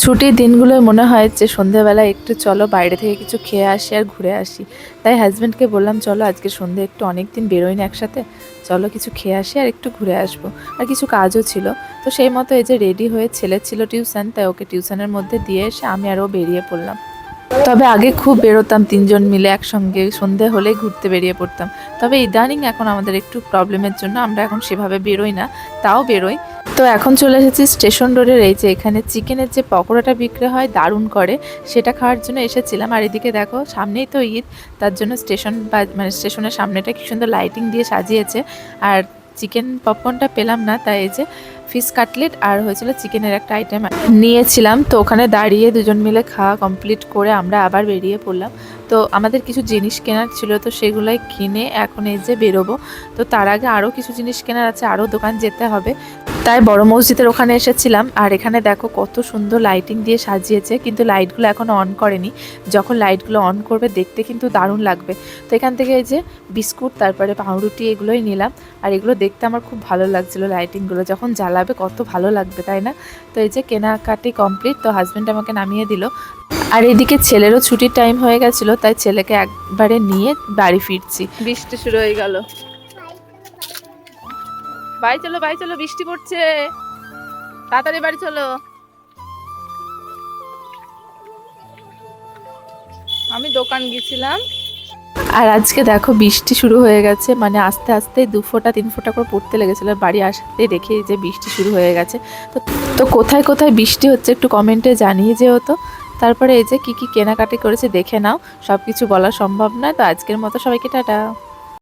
ছুটির দিনগুলোয় মনে হয় যে সন্ধ্যেবেলা একটু চলো বাইরে থেকে কিছু খেয়ে আসি আর ঘুরে আসি। তাই হাজব্যান্ডকে বললাম চলো আজকে সন্ধ্যে একটু অনেক দিন বেরোই না একসাথে, চলো কিছু খেয়ে আসি আর একটু ঘুরে আসবো। আর কিছু কাজও ছিল, তো সেই মতো এই যে রেডি হয়ে, ছেলে ছিল টিউশন, তাই ওকে টিউশনের মধ্যে দিয়ে এসে আমি আরও বেরিয়ে পড়লাম। তবে আগে খুব বেরোতাম তিনজন মিলে একসঙ্গে, সন্ধে হলেই ঘুরতে বেরিয়ে পড়তাম। তবে ইদানিং এখন আমাদের একটু প্রবলেমের জন্য আমরা এখন সেভাবে বেরোই না, তাও বেরোই। তো এখন চলে এসেছি স্টেশন রোডের, এই যে এখানে চিকেনের যে পকোড়াটা বিক্রি হয় দারুণ করে, সেটা খাওয়ার জন্য এসেছিলাম। আর এদিকে দেখো সামনেই তো ঈদ, তার জন্য স্টেশন বা মানে স্টেশনের সামনেটা কি সুন্দর লাইটিং দিয়ে সাজিয়েছে। আর চিকেন পপকর্নটা পেলাম না, তাই এই যে ফিশ কাটলেট আর হয়েছিল চিকেনের একটা আইটেম নিয়েছিলাম। তো ওখানে দাঁড়িয়ে দুজন মিলে খাওয়া কমপ্লিট করে আমরা আবার বেরিয়ে পড়লাম। তো আমাদের কিছু জিনিস কেনার ছিল, তো সেগুলোই কিনে এখন এই যে বেরোবো। তো তার আগে আরও কিছু জিনিস কেনার আছে, আরও দোকান যেতে হবে, তাই বড় মসজিদের ওখানে এসেছিলাম। আর এখানে দেখো কত সুন্দর লাইটিং দিয়ে সাজিয়েছে, কিন্তু লাইটগুলো এখনও অন করেনি। যখন লাইটগুলো অন করবে দেখতে কিন্তু দারুণ লাগবে। তো এখান থেকে এই যে বিস্কুট, তারপরে পাউরুটি, এগুলোই নিলাম। আর এগুলো দেখতে আমার খুব ভালো লাগছিলো, লাইটিংগুলো যখন জ্বালাবে কত ভালো লাগবে, তাই না? তো এই যে কেনাকাটি কমপ্লিট, তো হাজব্যান্ড আমাকে নামিয়ে দিল। আর এদিকে ছেলেরও ছুটির টাইম হয়ে গেছিলো, তাই ছেলেকে একবারে নিয়ে বাড়ি ফিরছি। বৃষ্টি শুরু হয়ে গেল, বাড়ি চলো বাড়ি চলো, বৃষ্টি পড়ছে, তাড়াতাড়ি বাড়ি চলো। আমি দোকান গেছিলাম, আর আজকে দেখো বৃষ্টি শুরু হয়ে গেছে, মানে আস্তে আস্তে 2 ফোঁটা 3 ফোঁটা করে পড়তে লেগেছিল। বাড়ি আসতে দেখি যে বৃষ্টি শুরু হয়ে গেছে। তো তো কোথায় কোথায় বৃষ্টি হচ্ছে একটু কমেন্টে জানিয়ে যেও তো। তারপরে এই যে কি কি কেনাকাটি করেছে দেখে নাও, সব কিছু বলা সম্ভব নয়। তো আজকের মতো সবাইকে টাটা।